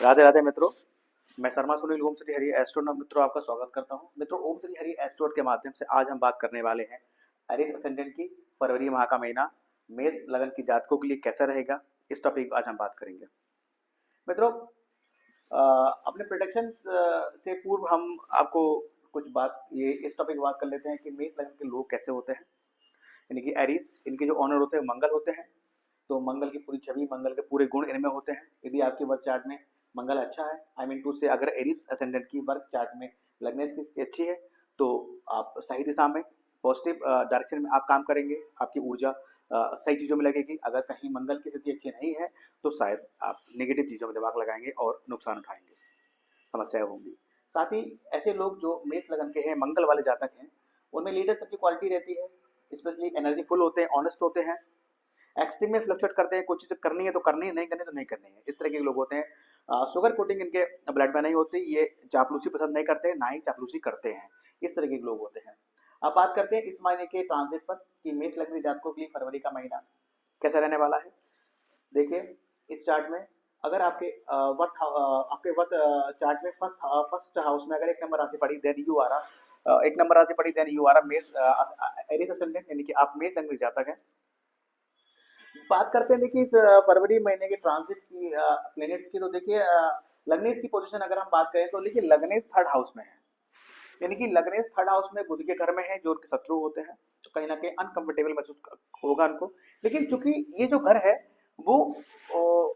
राधे राधे मित्रों। मैं शर्मा सुनील ओम श्री हरि एस्ट्रोनॉट मित्रों आपका स्वागत करता हूं। मित्रों, ओम श्री हरि एस्ट्रोनॉट के माध्यम से आज हम बात करने वाले हैं एरीज असेंडेंट की। फरवरी माह का महीना मेष लगन की जातकों के लिए कैसा रहेगा, इस टॉपिक पर आज हम बात करेंगे। मित्रों, अपने प्रोडिक्शन से पूर्व हम आपको कुछ बात ये इस टॉपिक पर बात कर लेते हैं कि मेष लगन के लोग कैसे होते हैं। यानी कि एरीज, इनके जो ऑनर होते हैं मंगल होते हैं। तो मंगल की पूरी छवि, मंगल के पूरे गुण इनमें होते हैं। यदि आपकी बर्थ चार्ट में मंगल अच्छा है, आई मीन टू से अगर एरिस असेंडेंट की बर्थ चार्ट में लग्नेश की स्थिति अच्छी है, तो आप सही दिशा में, पॉजिटिव डायरेक्शन में आप काम करेंगे। आपकी ऊर्जा सही चीज़ों में लगेगी। अगर कहीं मंगल की स्थिति अच्छी नहीं है, तो शायद आप नेगेटिव चीज़ों में दिमाग लगाएंगे और नुकसान उठाएंगे, समस्याएं होंगी। साथ ही ऐसे लोग जो मेष लगन के हैं, मंगल वाले जातक हैं, उनमें लीडरशिप की क्वालिटी रहती है। स्पेशली एनर्जी फुल होते हैं, ऑनेस्ट होते हैं, एक्सट्रीम में फ्लक्चुएट करते हैं। कुछ चीज़ करनी है तो करनी है, नहीं करनी तो नहीं करनी है, इस तरह के लोग होते हैं। शुगर कोटिंग इनके ब्लड में नहीं होती। ये चापलूसी पसंद नहीं करते, ना ही चापलूसी करते हैं। इस तरह के लोग होते हैं। अब बात करते हैं इस महीने के ट्रांजिट पर कि मेष लग्न जातकों के लिए फरवरी का महीना कैसा रहने वाला है। देखिए, इस चार्ट में अगर आपके वर्थ चार्ट में फर्स्ट हाउस में अगर एक नंबर राशि पड़ी, देन यू आ रहा एक नंबर राशि पड़ी, देन यू आ रहा मेष एरिस असेंडेंट, यानी कि आप मेष लग्न के जातक हैं। बात करते हैं देखिए इस फरवरी महीने के ट्रांजिट की, प्लैनेट्स की। तो देखिए, लग्नेश की पोजीशन अगर हम बात करें तो देखिए लग्नेश थर्ड हाउस में है। यानी कि लग्नेश थर्ड हाउस में बुध के घर में है, जो उनके शत्रु होते हैं। तो कहीं ना कहीं अनकंफर्टेबल महसूस होगा उनको। लेकिन चूंकि ये जो घर है वो ओ,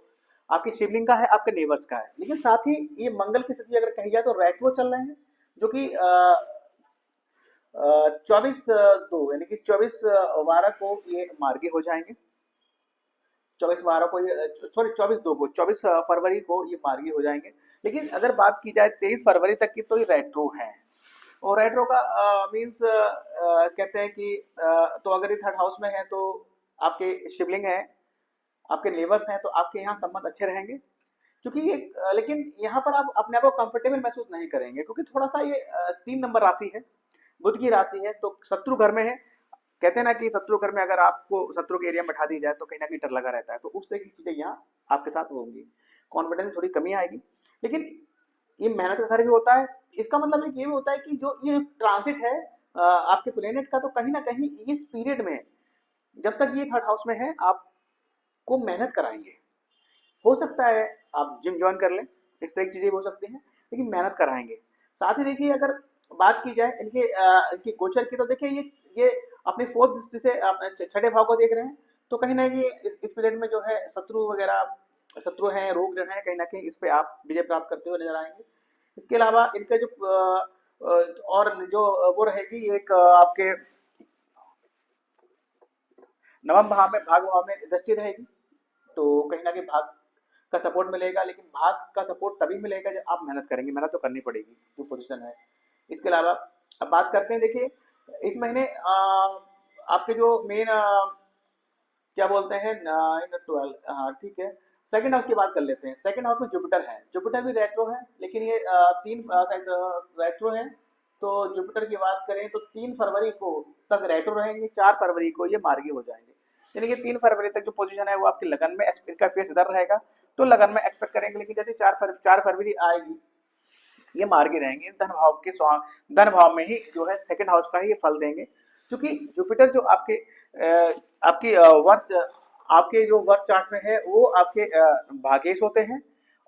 आपकी शिवलिंग का है, आपके नेबर्स का है। लेकिन साथ ही ये मंगल की स्थिति अगर कही जाए तो रेट्रो चल रहे हैं, जो कि 24 यानी कि 24 12 को ये मार्गी हो जाएंगे। 24 12 को ये, सॉरी 24 2 को, 24 फरवरी को ये मार्गी हो जाएंगे। लेकिन अगर बात की जाए 23 फरवरी तक की, तो ये रेट्रो है। और रेट्रो का मीन्स कहते हैं कि तो अगर ये थर्ड हाउस में है तो आपके शिवलिंग है, आपके नेबर्स हैं, तो आपके यहाँ संबंध अच्छे रहेंगे। क्योंकि ये लेकिन यहाँ पर आप अपने आप को कंफर्टेबल महसूस नहीं करेंगे, क्योंकि थोड़ा सा ये 3 नंबर राशि है, बुध की राशि है, तो शत्रु घर में है। कहते हैं ना कि शत्रु घर में अगर आपको शत्रु के एरिया में बैठा दी जाए तो कहीं ना कहीं डर लगा रहता है। तो उस तरह की चीजें यहाँ आपके साथ होंगी। कॉन्फिडेंस में थोड़ी कमी आएगी। लेकिन ये मेहनत का घर भी होता है। इसका मतलब एक ये भी होता है कि जो ये ट्रांजिट है आपके प्लेनेट का, तो कहीं ना कहीं इस पीरियड में जब तक ये थर्ड हाउस में है आपको मेहनत कराएंगे। हो सकता है आप जिम ज्वाइन कर लें, इस तरह की चीजें भी हो सकती हैं, लेकिन मेहनत कराएंगे। साथ ही देखिए, अगर बात की जाए इनकी गोचर की, तो देखिए ये अपनी फोर्थ दृष्टि से छठे भाव को देख रहे हैं। तो कहीं ना कहीं इस पीरियड में जो है शत्रु वगैरह, शत्रु हैं, रोग ग्रह हैं, कहीं ना कहीं इस पे आप विजय प्राप्त करते हुए नजर आएंगे। इसके अलावा इनका जो और जो वो रहेगी एक आपके नवम भाव में, भाग भाव में दृष्टि रहेगी। तो कहीं ना कहीं भाग का सपोर्ट मिलेगा। लेकिन भाग का सपोर्ट तभी मिलेगा जब आप मेहनत करेंगे। मेहनत तो करनी पड़ेगी, जो पोजीशन है। इसके अलावा अब बात करते हैं, देखिए इस महीने आपके जो मेन क्या बोलते हैं, 9 12, हाँ ठीक है। सेकंड हाउस की बात कर लेते हैं। सेकंड हाउस में जुपिटर है। जुपिटर भी रेट्रो है, लेकिन ये तीन शायद रेट्रो है। तो जुपिटर की बात करें तो 3 फरवरी को तक रेट्रो रहेंगे, 4 फरवरी को ये मार्गी हो जाएंगे। यानी कि 3 फरवरी तक जो पोजीशन है वो आपकी लगन में, इनका फेस इधर रहेगा, तो लगन में एक्सपेक्ट करेंगे। लेकिन जैसे 4 फरवरी आएगी, ये मार्गी रहेंगे। धन भाव में ही जो है सेकंड हाउस का ही ये फल देंगे। क्योंकि जुपिटर जो आपकी वर्थ आपके जो वर्थ चार्ट में है वो आपके भागेश होते हैं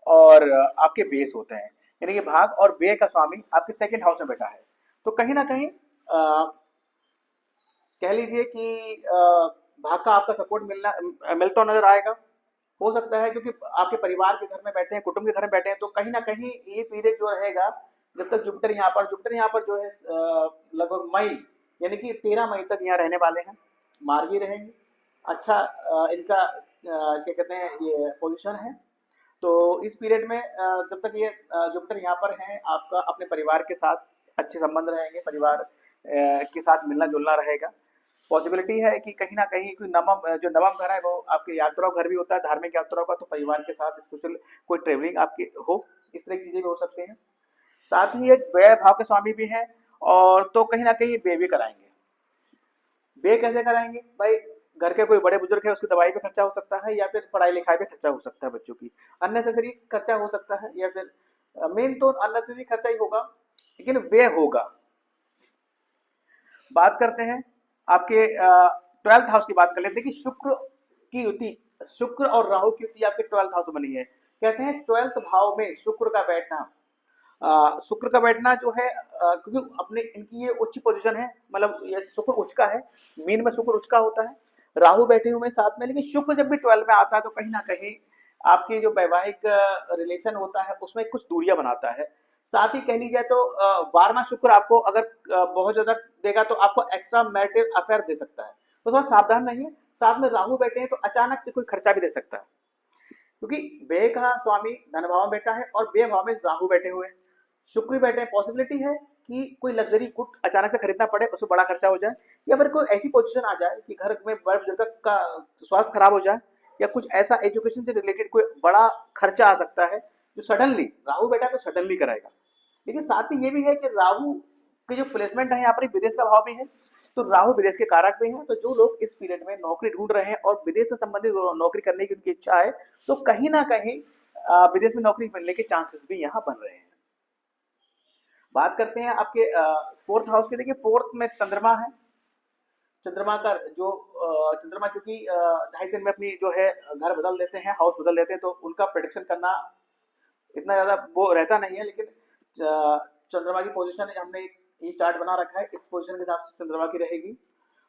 और आपके बेस होते हैं। यानी कि भाग और व्यय का स्वामी आपके सेकंड हाउस में बैठा है। तो कहीं ना कहीं कह लीजिए कि भाग का आपका सपोर्ट मिलता हुआ नजर आएगा। हो सकता है क्योंकि आपके परिवार के घर में बैठे हैं, कुटुंब के घर में बैठे हैं, तो कहीं ना कहीं ये पीरियड जो रहेगा, जब तक जुपिटर यहाँ पर जो है लगभग मई, यानी कि 13 मई तक यहाँ रहने वाले हैं, मार्गी रहेंगे। अच्छा इनका क्या कहते हैं ये पोजीशन है। तो इस पीरियड में जब तक ये जुपिटर यहाँ पर है, आपका अपने परिवार के साथ अच्छे संबंध रहेंगे, परिवार के साथ मिलना जुलना रहेगा। पॉसिबिलिटी है कि कहीं ना कहीं कोई जो नवम घर है वो आपके यात्रा घर भी होता है, धार्मिक यात्राओं का, तो परिवार के साथ स्पेशल कोई ट्रेवलिंग आपकी हो, इस तरह की चीजें भी हो सकती हैं। साथ ही एक व्यय भाव के स्वामी भी हैं, और तो कहीं ना कहीं व्यय भी कराएंगे। व्यय कैसे कराएंगे भाई? घर के कोई बड़े बुजुर्ग है उसकी दवाई पे खर्चा हो सकता है, या फिर पढ़ाई लिखाई पे खर्चा हो सकता है बच्चों की, अननेसेसरी खर्चा हो सकता है, या फिर मेन तो अननेसेसरी खर्चा ही होगा, लेकिन वे होगा। बात करते हैं आपके 12th हाउस की बात कर लेते हैं कि शुक्र की युति, शुक्र और राहु की युति आपके 12th हाउस में बनी है। कहते हैं 12th भाव में शुक्र का बैठना, शुक्र का बैठना जो है क्योंकि अपने इनकी ये उच्च पोजीशन है, मतलब ये शुक्र उच्च का है, मीन में शुक्र उच्च का होता है, राहु बैठे हुए साथ में, लेकिन शुक्र जब भी 12 में आता है तो कहीं ना कहीं आपकी जो वैवाहिक रिलेशन होता है उसमें कुछ दूरियां बनाता है। साथ ही कह लीजिए तो 12वां शुक्र आपको अगर बहुत ज्यादा देगा तो आपको एक्स्ट्रा मैरिटल अफेयर दे सकता है, तो थोड़ा सावधान रहिए। साथ में राहु बैठे हैं तो अचानक से कोई खर्चा भी दे सकता है, क्योंकि व्यय का स्वामी धन भाव में बैठा है और व्यय भाव में राहु बैठे हुए हैं, शुक्र भी बैठे हैं। पॉसिबिलिटी है कि कोई लग्जरी गुड अचानक से खरीदना पड़े, उसमें बड़ा खर्चा हो जाए, या फिर कोई ऐसी पोजीशन आ जाए कि घर में बड़े बुजुर्ग का स्वास्थ्य खराब हो जाए, या कुछ ऐसा एजुकेशन से रिलेटेड कोई बड़ा खर्चा आ सकता है जो सडनली राहु बैठा है तो सडनली कराएगा। लेकिन साथ ही ये भी है कि राहु के जो प्लेसमेंट है यहाँ पर विदेश का भाव भी है, तो राहु विदेश के कारक भी हैं, तो जो लोग इस पीरियड में नौकरी ढूंढ रहे हैं और विदेश से संबंधित नौकरी करने की उनकी इच्छा है, तो कहीं ना कहीं विदेश में नौकरी मिलने के चांसेस भी यहाँ बन रहे हैं। बात करते हैं आपके 4th हाउस के। देखिए 4th में चंद्रमा है, चंद्रमा का जो चंद्रमा चूंकि 2.5 दिन में अपनी जो है घर बदल देते हैं, हाउस बदल देते हैं, तो उनका प्रेडिक्शन करना इतना ज्यादा वो रहता नहीं है, लेकिन चंद्रमा की पोजीशन हमने ये चार्ट बना रखा है, इस पोजीशन के हिसाब से चंद्रमा की रहेगी।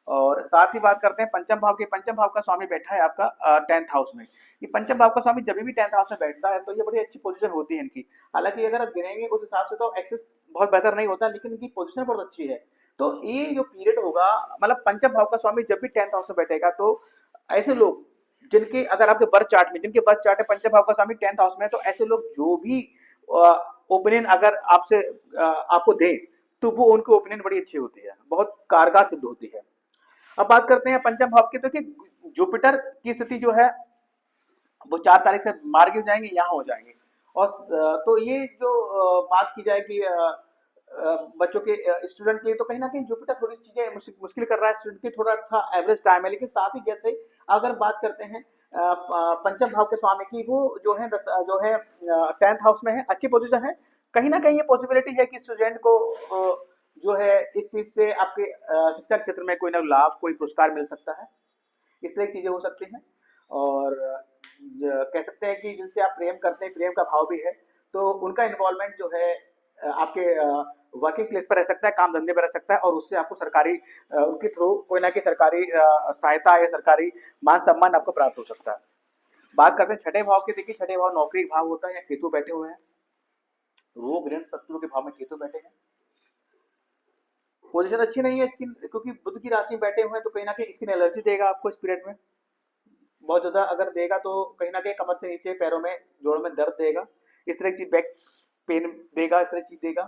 और साथ ही बात करते हैं पंचम भाव के। पंचम भाव का स्वामी बैठा है आपका 10th हाउस में। ये पंचम भाव का स्वामी जब भी 10th हाउस में बैठता है तो ये बड़ी अच्छी पोजीशन होती है इनकी। हालांकि अगर आप गिनेंगे उस हिसाब से तो एक्सेस बहुत बेहतर नहीं होता, लेकिन इनकी पोजीशन बहुत अच्छी है। तो ये जो पीरियड होगा, मतलब पंचम भाव का स्वामी जब भी 10th हाउस में बैठेगा तो ऐसे लोग जिनके, अगर आपके बर्थ चार्ट में जिनके बर्थ चार्ट है पंचम भाव का स्वामी 10th हाउस में, तो ऐसे लोग जो भी ओपिनियन अगर आपसे आपको दे तो वो उनकी ओपिनियन बड़ी अच्छी होती है, बहुत कारगर सिद्ध होती है। अब बात करते हैं पंचम भाव की। तो कि जुपिटर की स्थिति जो है वो 4 तारीख से मार्ग हो जाएंगे, यहाँ हो जाएंगे। और तो ये जो बात की जाए कि बच्चों के स्टूडेंट के लिए, तो कहीं ना कहीं जुपिटर थोड़ी चीजें मुश्किल कर रहा है स्टूडेंट की, थोड़ा सा एवरेज टाइम है। लेकिन साथ ही जैसे अगर बात करते हैं पंचम भाव के स्वामी की, वो जो है 10th हाउस में है, अच्छी पोजीशन है। कहीं ना कहीं ये पॉसिबिलिटी है कि स्टूडेंट को जो है इस चीज से आपके शिक्षा क्षेत्र में कोई ना लाभ, कोई पुरस्कार मिल सकता है, इस तरह की चीजें हो सकती हैं। और कह सकते हैं कि जिनसे आप प्रेम करते हैं, प्रेम का भाव भी है, तो उनका इन्वॉल्वमेंट जो है आपके वर्किंग प्लेस पर रह सकता है, काम धंधे पर रह सकता है, और उससे आपको सरकारी उनके थ्रू कोई ना कोई सरकारी सहायता या सरकारी मान सम्मान आपको प्राप्त हो सकता है। बात करते हैं छठे भाव की। देखिए छठे भाव नौकरी भाव होता है, या केतु बैठे हुए हैं, रोग ऋण शत्रु के भाव में केतु बैठे हैं। पोजीशन अच्छी नहीं है इसकी, क्योंकि बुध की राशि में बैठे हुए हैं, तो कहीं ना कहीं स्किन एलर्जी देगा आपको इस पीरियड में, बहुत ज्यादा अगर देगा तो कहीं ना कहीं कमर से नीचे, पैरों में, जोड़ों में दर्द देगा, इस तरह की चीज, बैक पेन देगा, इस तरह की चीज देगा।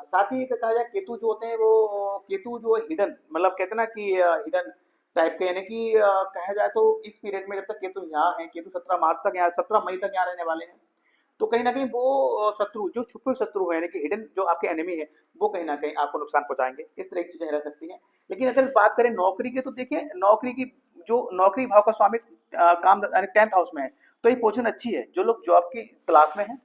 साथ ही कहा जाए केतु जो होते हैं वो केतु जो हिडन, मतलब कहते हैं ना कि हिडन टाइप के, यानी कि कहा जाए तो इस पीरियड में जब तक केतु यहाँ है, केतु 17 मार्च तक यहाँ, 17 मई तक यहाँ रहने वाले हैं, तो कहीं ना कहीं वो शत्रु जो छुपे शत्रु है, यानी कि हिडन जो आपके एनिमी है, वो कहीं ना कहीं आपको नुकसान पहुंचाएंगे, इस तरह की चीजें रह सकती हैं। लेकिन अगर बात करें नौकरी की, तो देखिए नौकरी की जो नौकरी भाव का स्वामी काम 10th हाउस में है, तो ये पोजीशन अच्छी है। जो लोग जॉब की तलाश में है,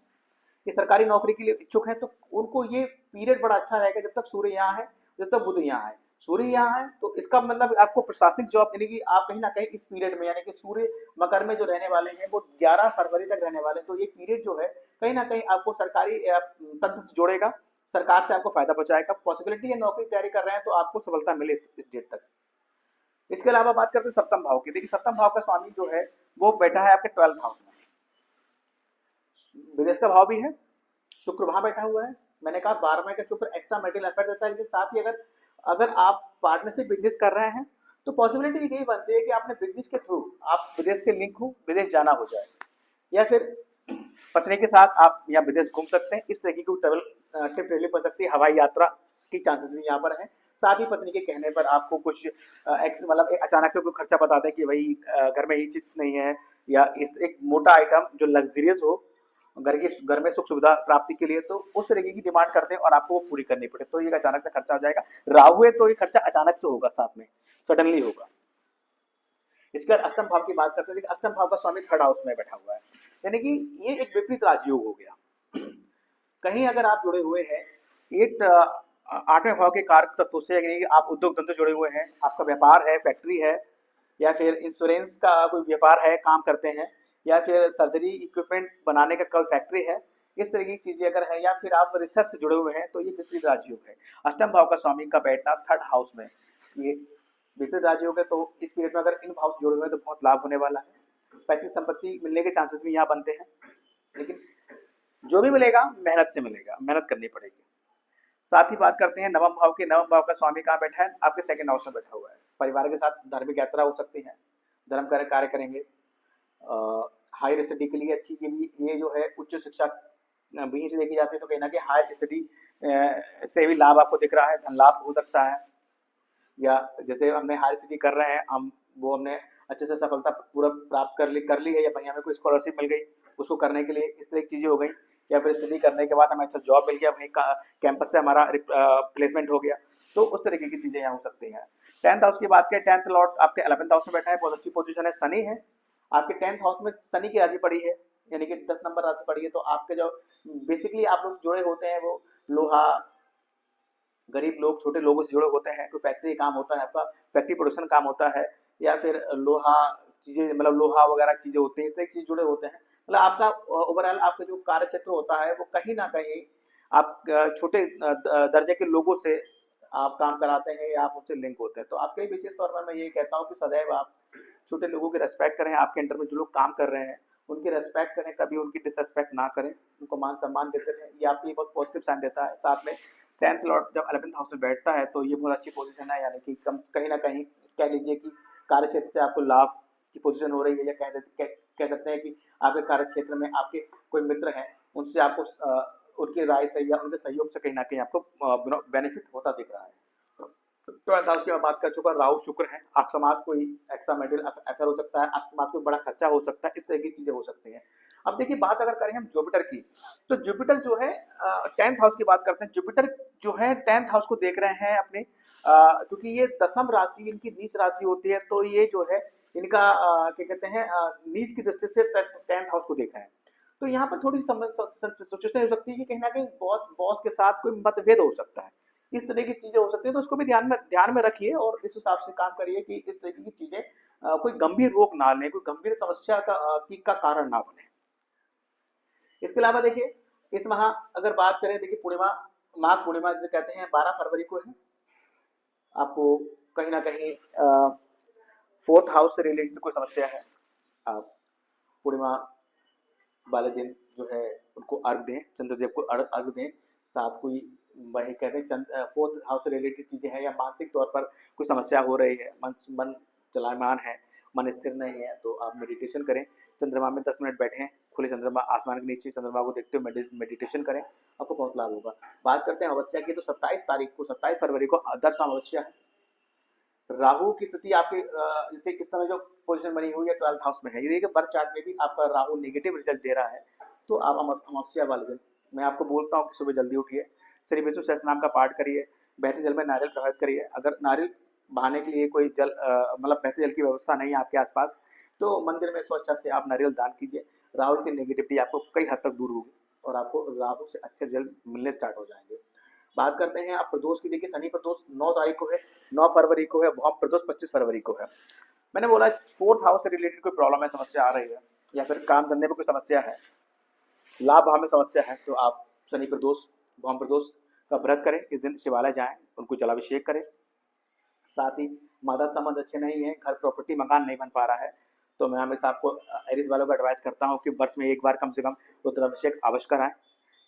ये सरकारी नौकरी के लिए इच्छुक है, तो उनको ये पीरियड बड़ा अच्छा रहेगा जब तक सूर्य यहाँ है, जब तक बुध यहाँ है। सूर्य यहाँ है तो इसका मतलब आपको प्रशासनिक जॉब, यानी कि आप कहीं ना कहीं इस पीरियड में, यानी कि सूर्य मकर में जो रहने वाले हैं वो 11 फरवरी तक रहने वाले हैं, तो ये पीरियड जो है कहीं ना कहीं आपको सरकारी तंत्र से जोड़ेगा, सरकार से आपको फायदा पहुंचाएगा। पॉसिबिलिटी है नौकरी तैयारी कर रहे हैं तो आपको सफलता मिले इस डेट तक। इसके अलावा बात करते हैं सप्तम भाव की। देखिए सप्तम भाव का स्वामी जो है वो बैठा है आपके 12th हाउस में, विदेश का भाव भी है, शुक्र वहां बैठा हुआ है। मैंने कहा 12वें का शुक्र एक्स्ट्रा मेटेरियल एफर्ट देता है, लेकिन साथ ही अगर अगर आप पार्टनरशिप बिजनेस कर रहे हैं तो पॉसिबिलिटी यही बनती है कि आपने बिजनेस के थ्रू आप विदेश से लिंक हो, विदेश जाना हो जाए, या फिर पत्नी के साथ आप यहाँ विदेश घूम सकते हैं, इस तरीके की ट्रेवल ट्रिप रिलीफ हो सकती है, हवाई यात्रा की चांसेस भी यहाँ पर है। साथ ही पत्नी के कहने पर आपको कुछ मतलब अचानक से कोई खर्चा बता दें कि भाई घर में ये चीज नहीं है, या इस एक मोटा आइटम जो लग्जरियस हो घर में सुख सुविधा प्राप्ति के लिए, तो उस तरीके की डिमांड करते हैं और आपको वो पूरी करनी पड़े, तो ये अचानक से खर्चा हो जाएगा। राहु है तो ये खर्चा अचानक से होगा, साथ में सडनली होगा। इसके बाद अष्टम भाव की बात करते हैं। देखिए अष्टम भाव का स्वामी थर्ड हाउस में बैठा हुआ है, यानी कि ये एक विपरीत राजयोग हो गया। कहीं अगर आप जुड़े हुए हैं एट आठवें भाव के कारक तत्वों से, यानी कि आप उद्योग धंधे जुड़े हुए हैं, आपका व्यापार है, फैक्ट्री है, या फिर इंश्योरेंस का कोई व्यापार है, काम करते हैं, या फिर सर्जरी इक्विपमेंट बनाने का कोई फैक्ट्री है, इस तरह की चीजें अगर है, या फिर आप रिसर्च से जुड़े हुए हैं, तो ये विपरीत राजयोग है। अष्टम भाव का स्वामी का बैठना थर्ड हाउस में, ये विपरीत राजयोग है। तो इस पीरियड में अगर इन भाव से जुड़े हुए हैं तो बहुत लाभ होने वाला है। पैतृक संपत्ति मिलने के चांसेस भी यहाँ बनते हैं, लेकिन जो भी मिलेगा मेहनत से मिलेगा, मेहनत करनी पड़ेगी। साथ ही बात करते हैं नवम भाव की। नवम भाव का स्वामी कहाँ बैठा है? आपके सेकंड हाउस में बैठा हुआ है। परिवार के साथ धार्मिक यात्रा हो सकती है, धर्म कार्य करेंगे, हायर स्टडी के लिए अच्छी, ये जो है उच्च शिक्षा वहीं से देखी जाती है, तो कहीं ना कहीं हायर स्टडी से भी लाभ आपको दिख रहा है, धन लाभ हो सकता है। या जैसे हमने हायर स्टडी कर रहे हैं हम, वो हमने अच्छे से सफलता पूरा प्राप्त कर ली है, या कहीं हमें कोई स्कॉलरशिप मिल गई उसको करने के लिए, इस तरह की चीजें हो गई। या फिर स्टडी करने के बाद हमें अच्छा जॉब मिल गया, वहीं कैंपस से हमारा प्लेसमेंट हो गया, तो उस तरीके की चीजें यहाँ हो सकती हैं। टेंथ हाउस की बात करें, टेंथ लॉर्ड आपके 11th हाउस में बैठा है, बहुत अच्छी पोजीशन है, शनि है आपके 10th हाउस में, शनि की राशि पड़ी है, यानी कि 10 नंबर राशि पड़ी है। तो आपके जो बेसिकली आप लोग जुड़े होते हैं वो लोहा, गरीब लोग, छोटे लोगों से जुड़े होते हैं। कोई फैक्ट्री काम होता है आपका, फैक्ट्री प्रोडक्शन काम होता है, या फिर लोहा चीजें, मतलब लोहा वगैरह चीजें होती हैं, इस तरह की चीज जुड़े होते हैं। मतलब आपका ओवरऑल आपका जो कार्य क्षेत्र होता है वो कहीं ना कहीं आप छोटे दर्जे के लोगों से आप काम कराते हैं, या आप उनसे लिंक होते हैं। तो आपके विशेष तौर पर मैं ये कहता हूँ कि सदैव आप छोटे लोगों की रेस्पेक्ट करें, आपके अंडर में जो लोग काम कर रहे हैं उनकी रेस्पेक्ट करें, कभी उनकी डिसरेस्पेक्ट ना करें, उनको मान सम्मान देते रहें, ये आपके लिए बहुत पॉजिटिव साइन देता है। साथ में 10th लॉर्ड जब 11th हाउस में बैठता है तो ये बहुत अच्छी पोजीशन है, यानी कि कहीं ना कहीं कह लीजिए कि कार्य क्षेत्र से आपको लाभ की पोजीशन हो रही है, या कह सकते हैं कि आपके कार्य क्षेत्र में आपके कोई मित्र हैं, उनसे आपको उनकी राय से या उनके सहयोग से कहीं ना कहीं आपको बेनिफिट होता दिख रहा है। तो हाउस की मैं बात कर चुका, राहु शुक्र है, अकस्मात कोई एक्स्ट्रा मेरिटल अफेयर हो सकता है, अकस्मात कोई बड़ा खर्चा हो सकता है, इस तरह की चीजें हो सकती हैं। अब देखिए बात अगर करें हम जुपिटर की, तो जुपिटर जो है 10th हाउस की बात करते हैं। जुपिटर जो है 10th हाउस को देख रहे हैं अपने, क्योंकि ये दसम राशि इनकी नीच राशि होती है, तो ये जो है इनका क्या कहते हैं नीच की दृष्टि से 10th हाउस को देख रहे हैं। तो यहाँ पर थोड़ी सिचुएशन हो सकती है कि कहीं ना कहीं बॉस के साथ कोई मतभेद हो सकता है, इस तरह की चीजें हो सकती है। तो उसको भी ध्यान में रखिए और इस हिसाब से काम करिए कि इस तरीके की चीजें कोई गंभीर रोग ना ले, कोई गंभीर समस्या का कारण ना बने। इसके अलावा देखिए इस माह अगर बात करें, देखिए पूर्णिमा, माघ पूर्णिमा जिसे कहते हैं 12 फरवरी को है। आपको कहीं ना कहीं फोर्थ हाउस से रिलेटेड कोई समस्या है, आप पूर्णिमा वाले दिन जो है उनको अर्घ दें, चंद्रदेव को अर्घ दें। साथ कोई वही कहते हैं फोर्थ हाउस से रिलेटेड चीजें हैं, या मानसिक तौर पर कोई समस्या हो रही है, मन चलायमान है, मन स्थिर नहीं है, तो आप मेडिटेशन करें, चंद्रमा में 10 मिनट बैठें, खुले चंद्रमा, आसमान के नीचे चंद्रमा को देखते हुए मेडिटेशन करें, आपको बहुत लाभ होगा। बात करते हैं अमावस्या की, तो 27 फरवरी को दर्श अमावस्या है। राहु की स्थिति आपके जैसे इस समय जो पोजीशन बनी हुई है 12th हाउस में है, ये देखिए बर्थ चार्ट में भी आपका राहु नेगेटिव रिजल्ट दे रहा है। तो आप अमावस्या वाले दिन मैं आपको बोलता हूँ कि सुबह जल्दी उठिए, श्री विष्णु सहस्त्रनाम का पाठ करिए, बहते जल में नारियल प्रवाहित करिए। अगर नारियल बहाने के लिए कोई जल मतलब बहते जल की व्यवस्था नहीं है आपके आसपास, तो मंदिर में स्वच्छता से आप नारियल दान कीजिए। राहु की नेगेटिविटी आपको कई हद तक दूर होगी और आपको राहु से अच्छे जल मिलने स्टार्ट हो जाएंगे। बात करते हैं आप प्रदोष की, देखिए शनि प्रदोष 9 तारीख को है, 9 फरवरी को है, भौम प्रदोष 25 फरवरी को है। मैंने बोला फोर्थ हाउस से रिलेटेड कोई प्रॉब्लम है, समस्या आ रही है, या फिर काम धंधे में कोई समस्या है, लाभ भाव में समस्या है, तो आप शनि प्रदोष, भौम प्रदोष का व्रत करें। इस दिन शिवालय जाएं, उनको जलाभिषेक करें। साथ ही माता संबंध अच्छे नहीं है, घर प्रॉपर्टी मकान नहीं बन पा रहा है, तो मैं हमेशा आपको एरिस वालों को एडवाइस करता हूँ कि वर्ष में एक बार कम से कम रुद्राभिषेक अवश्य कराएं,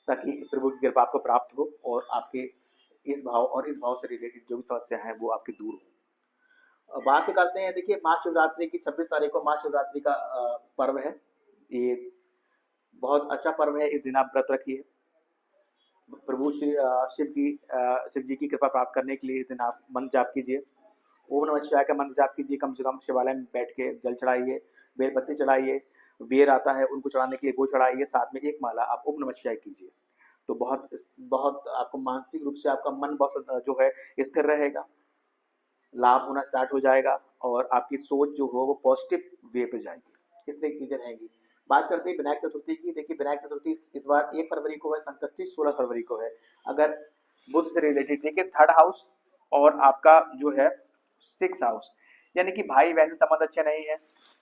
ताकि प्रभु की कृपा आपको प्राप्त हो और आपके इस भाव और इस भाव से रिलेटेड जो भी समस्या है वो आपकी दूर हो। बात करते हैं, देखिए महाशिवरात्रि की 26 तारीख को महाशिवरात्रि का पर्व है। ये बहुत अच्छा पर्व है, इस दिन आप व्रत रखिए, प्रभु शिव जी की कृपा प्राप्त करने के लिए इस दिन आप मंत्र जाप कीजिए, ओम नमः शिवाय का मंत्र जाप कीजिए, कम से कम शिवालय में बैठ के जल चढ़ाइए, बेलपत्ती चढ़ाइए, बेर आता है उनको चढ़ाने के लिए वो चढ़ाइए, साथ में एक माला आप ओम नमः शिवाय कीजिए। तो बहुत बहुत आपको मानसिक रूप से आपका मन बहुत जो है स्थिर रहेगा, लाभ होना स्टार्ट हो जाएगा, और आपकी सोच जो हो वो पॉजिटिव वे पे जाएगी। इस तरह की चीजें रहेंगी। बात करते हैं विनायक चतुर्थी की। देखिए विनायक चतुर्थी इस बार 1 फरवरी को है, संकष्टी 16 फरवरी को है। अगर बुध से रिलेटेड देखिए थर्ड हाउस और आपका जो है सिक्स हाउस, यानी कि भाई बहन से संबंध अच्छे नहीं है,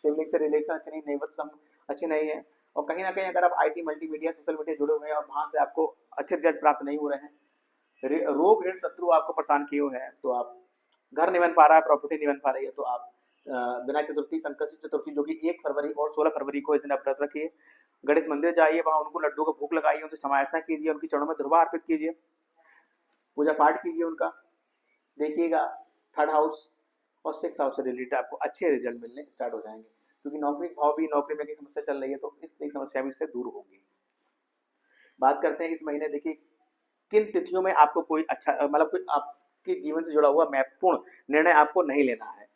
सिबलिंग से रिलेशन अच्छे नहीं, नेबर से अच्छे नहीं है, और कहीं ना कहीं अगर आप आईटी मल्टीमीडिया सोशल मीडिया जुड़े हुए हैं और वहां से आपको अच्छे रिजल्ट प्राप्त नहीं हो रहे हैं, रोग ऋण शत्रु आपको परेशान किए हुए हैं, तो आप घर नहीं बन पा रहा है, प्रॉपर्टी नहीं बन पा रही है, तो आप विनायक चतुर्थी, संकष्टी चतुर्थी जो कि 1 फरवरी और 16 फरवरी को इस दिन आप व्रत रखिए। गणेश मंदिर जाइए, वहां उनको लड्डू का भोग लगाइए, उनसे समार्थना कीजिए, उनकी चरणों में दुर्वा अर्पित कीजिए, पूजा पाठ कीजिए उनका। देखिएगा थर्ड हाउस और सिक्स हाउस से रिलेटेड आपको अच्छे रिजल्ट मिलने स्टार्ट हो जाएंगे, क्योंकि नौकरी भाव भी, नौकरी में की समस्या चल रही है, तो इस एक समस्या भी इससे दूर होगी। बात करते हैं इस महीने, देखिए किन तिथियों में आपको कोई अच्छा मतलब कोई आपके जीवन से जुड़ा हुआ महत्वपूर्ण निर्णय आपको नहीं लेना है,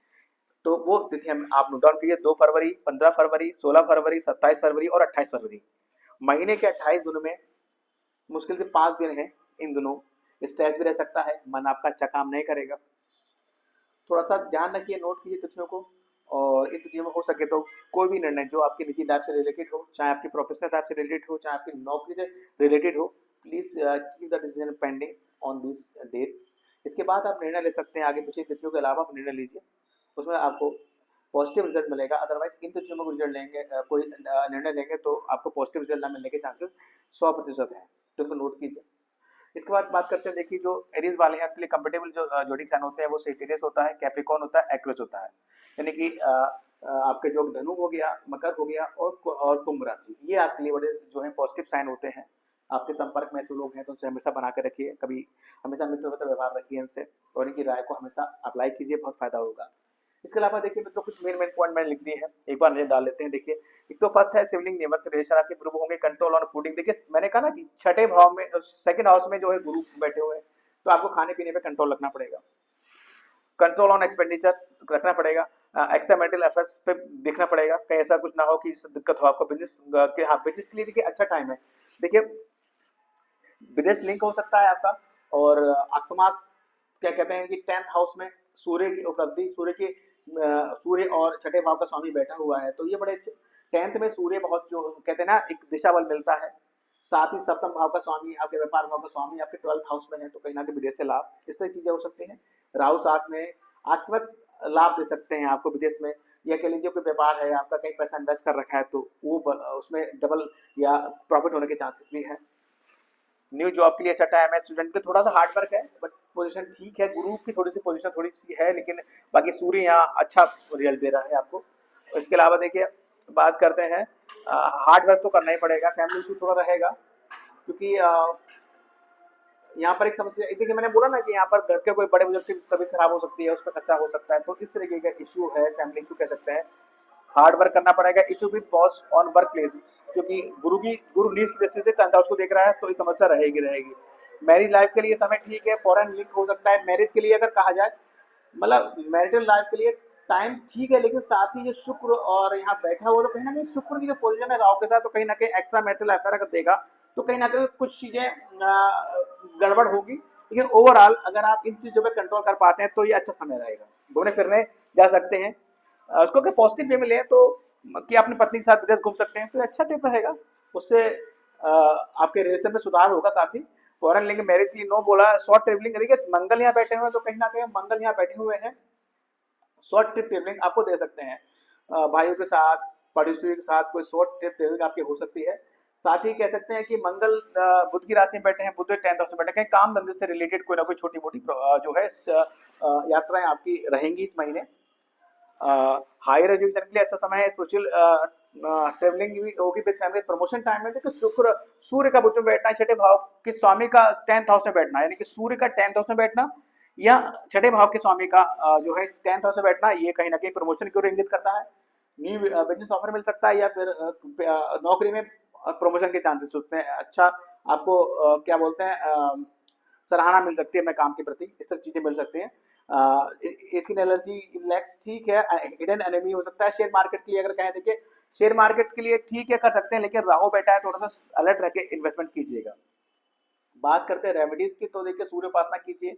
तो वो तिथि आप नोट डाउन कीजिए। 2 फरवरी, 15 फरवरी, 16 फरवरी, 27 फरवरी और 28 फरवरी। महीने के 28 दिनों में मुश्किल से 5 दिन है, इन दिनों स्ट्रेस भी रह सकता है, मन आपका अच्छा काम नहीं करेगा। थोड़ा सा ध्यान रखिए, नोट कीजिए तिथियों को, और इन तिथियों में हो सके तो कोई भी निर्णय जो आपकी निजी लाइफ से रिलेटेड हो, चाहे आपकी प्रोफेशनल लाइफ से रिलेटेड हो, चाहे आपकी नौकरी से रिलेटेड हो, please keep the decision pending on this date. इसके बाद आप निर्णय ले सकते हैं, आगे पीछे तिथियों के अलावा आप निर्णय लीजिए, उसमें आपको पॉजिटिव रिजल्ट मिलेगा। अदरवाइज इन तिथियों में रिजल्ट लेंगे, कोई निर्णय लेंगे तो आपको पॉजिटिव रिजल्ट ना मिलने के चांसेस 100% है, तो इसको नोट कीजिए। इसके बाद बात करते हैं, देखिए जो एरीज वाले हैं उनके लिए कंफर्टेबल जो जोडिक साइन होते हैं वो सेजिटेरियस होता है, कैप्रिकॉर्न होता है, एक्वेरियस होता है। यानी कि आपके जो धनु हो गया, मकर हो गया और कुंभ राशि, ये आपके लिए बड़े जो है पॉजिटिव साइन होते हैं। आपके संपर्क में जो लोग हैं तो उनसे हमेशा बना के रखिए, कभी हमेशा मित्रवत व्यवहार रखिए इनसे, और इनकी राय को हमेशा अप्लाई कीजिए, बहुत फायदा होगा। इसके अलावा देखिए मित्रों कुछ मेन मेन पॉइंट मैंने लिख दिए हैं, एक बार नजर डाल लेते हैं। देखिए एक तो फर्स्ट है सिबलिंग नेबर से रिलेशन आपके गुरु होंगे, कंट्रोल ऑन फूडिंग। देखिए मैंने कहा ना कि छठे भाव में सेकंड हाउस में जो है गुरु बैठे हुए हैं, तो आपको खाने पीने पे कंट्रोल रखना पड़ेगा, कंट्रोल ऑन एक्सपेंडिचर रखना पड़ेगा, एक्स्ट्रा मेरिटल अफेयर्स पे देखना पड़ेगा, कहीं ऐसा कुछ ना हो कि इससे दिक्कत हो आपको बिजनेस के। हाँ बिजनेस के लिए देखिए अच्छा टाइम है, देखिए विदेश लिंक हो सकता है आपका, और अकस्मात क्या कहते हैं कि 10th हाउस में सूर्य की उपलब्धि, सूर्य और छठे भाव का स्वामी बैठा हुआ है, तो ये बड़े अच्छे। 10th में सूर्य बहुत जो कहते हैं ना एक दिशा बल मिलता है, साथ ही सप्तम भाव का स्वामी आपके व्यापार भाव का स्वामी आपके 12th हाउस में है, तो कहीं ना कहीं विदेश से लाभ, इस तरह की चीजें हो सकती हैं। राहु साथ में आकस्मिक लाभ दे सकते हैं आपको विदेश में, या कह लीजिए कोई व्यापार है आपका, कहीं पैसा इन्वेस्ट कर रखा है तो वो उसमें डबल या प्रॉफिट होने के चांसेस भी है। न्यू जॉब के लिए अच्छा टाइम है, स्टूडेंट के थोड़ा सा हार्ड वर्क है, बट पोजीशन ठीक है, गुरु की थोड़ी सी पोजीशन थोड़ी सी है, लेकिन बाकी सूर्य यहाँ अच्छा रिजल्ट दे रहा है आपको। इसके अलावा देखिए बात करते हैं, हार्ड वर्क तो करना ही पड़ेगा, फैमिली इशू थोड़ा रहेगा, क्योंकि यहाँ पर एक समस्या देखिए, मैंने बोला ना कि यहाँ पर घर के कोई बड़े बुजुर्ग की तबीयत खराब हो सकती है, उस पर खर्चा हो सकता है, तो इस तरीके का इशू है, फैमिली इशू कह सकते हैं। हार्ड वर्क करना पड़ेगा, issue with boss on work place, क्योंकि गुरु लीज की दृष्टि से टर्न हाउस को देख रहा है, तो ये समस्या रहेगी रहेगी। मैरिज लाइफ के लिए समय ठीक है, फॉरेन लिंक हो सकता है। मैरिज के लिए अगर कहा जाए, मतलब मैरिटल लाइफ के लिए टाइम ठीक है, लेकिन साथ ही जो शुक्र और यहाँ बैठा हुआ, तो कहीं ना कहीं शुक्र की जो पोजीशन है राहु के साथ, तो कहीं ना कहीं एक्स्ट्रा मैरिटल अफेयर अगर देगा, तो कहीं ना कहीं कुछ चीजें गड़बड़ होगी, लेकिन ओवरऑल अगर आप इन चीजों पे कंट्रोल कर पाते हैं तो ये अच्छा समय रहेगा, घूमने फिरने जा सकते हैं। उसको क्या पॉजिटिव वे में ले तो कि अपनी पत्नी के साथ विदेश घूम सकते हैं, तो अच्छा टिप रहेगा, उससे आपके रिलेशन में सुधार होगा काफी। फॉरेन लिंक मैरिज की नो बोला, शॉर्ट ट्रेवलिंग, देखिए मंगल यहाँ बैठे हुए हैं, तो कहीं ना कहीं मंगल यहाँ बैठे हुए हैं, शॉर्ट ट्रिप ट्रेवलिंग आपको दे सकते हैं, भाइयों के साथ, पड़ोसियों के साथ कोई शॉर्ट ट्रिप ट्रेवलिंग आपकी हो सकती है। साथ ही कह सकते हैं कि मंगल बुध की राशि में बैठे हैं, बुध 10th हाउस में बैठे हैं, कहीं काम धंधे से रिलेटेड कोई ना कोई छोटी मोटी जो है यात्राएं आपकी रहेंगी इस महीने। हायर एजुकेशन के लिए अच्छा समय है, स्पिरिचुअल ट्रेवलिंग भी होगी विद फैमिली। प्रमोशन टाइम में देखिए शुक्र, सूर्य का बुध में बैठना, छठे भाव के स्वामी का 10th हाउस में बैठना, यानी कि सूर्य का 10th हाउस में बैठना या छठे भाव के स्वामी का जो है 10th हाउस में बैठना, ये कहीं ना कहीं प्रमोशन की ओर इंगित करता है। न्यू बिजनेस ऑफर मिल सकता है, या फिर नौकरी में प्रमोशन के चांसेस होते हैं, अच्छा आपको क्या बोलते हैं सराहना मिल सकती है अपने काम के प्रति, इस तरह चीजें मिल सकती हैं। स्किन एलर्जी, लैक्स ठीक है, हिडन एनिमी हो सकता है। शेयर मार्केट के लिए अगर कहें, देखिए शेयर मार्केट के लिए ठीक है, कर सकते हैं, लेकिन राहु बैठा है, थोड़ा सा अलर्ट रह के इन्वेस्टमेंट कीजिएगा। बात करते हैं रेमेडीज की, तो देखिए सूर्य उपासना कीजिए,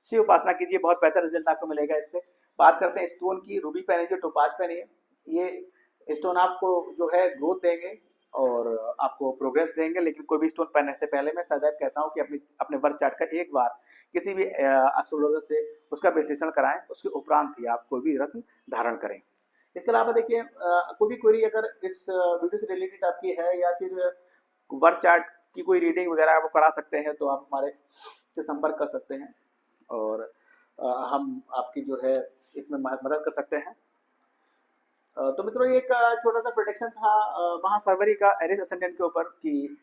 शिव उपासना कीजिए, बहुत बेहतर रिजल्ट आपको मिलेगा इससे। बात करते हैं स्टोन की, रूबी पहनिए, जो टोपाज पहनिए। ये स्टोन आपको जो है ग्रोथ देंगे और आपको प्रोग्रेस देंगे, लेकिन कोई भी स्टोन पहनने से पहले मैं सदैव कहता हूँ कि अपनी अपने बर्थ चार्ट का एक बार किसी भी एस्ट्रोलॉजर से उसका विश्लेषण कराएं, उसके उपरांत ही आप कोई भी रत्न धारण करें। इसके अलावा देखिए, कोई भी क्वेरी अगर इस वीडियो से रिलेटेड आपकी है, या फिर बर्थ चार्ट की कोई रीडिंग वगैरह वो करा सकते हैं, तो आप हमारे से संपर्क कर सकते हैं और हम आपकी जो है इसमें मदद कर सकते हैं। तो मित्रों, ये एक छोटा सा प्रोडिक्शन था माह फरवरी का एरिस असेंडेंट के ऊपर कि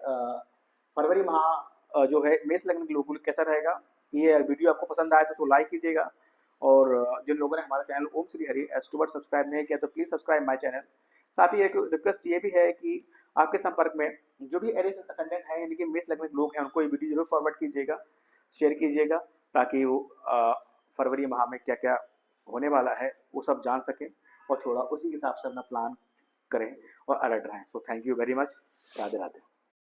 फरवरी माह जो है मेष लग्न के लोगों के लिए कैसा रहेगा। ये वीडियो आपको पसंद आया तो उसको लाइक कीजिएगा, और जिन लोगों ने हमारा चैनल ओम श्री हरि एस्ट्रोवर्ड सब्सक्राइब नहीं किया तो प्लीज़ सब्सक्राइब माय चैनल। साथ ही एक रिक्वेस्ट ये भी है कि आपके संपर्क में जो भी एरिस असेंडेंट है, यानी कि मेष लग्न के लोग हैं, उनको ये वीडियो जरूर फॉरवर्ड कीजिएगा, शेयर कीजिएगा, ताकि वो फरवरी माह में क्या क्या होने वाला है वो सब जान सकें और थोड़ा उसी हिसाब से अपना प्लान करें और अलर्ट रहें। So thank you very much. Radhe Radhe.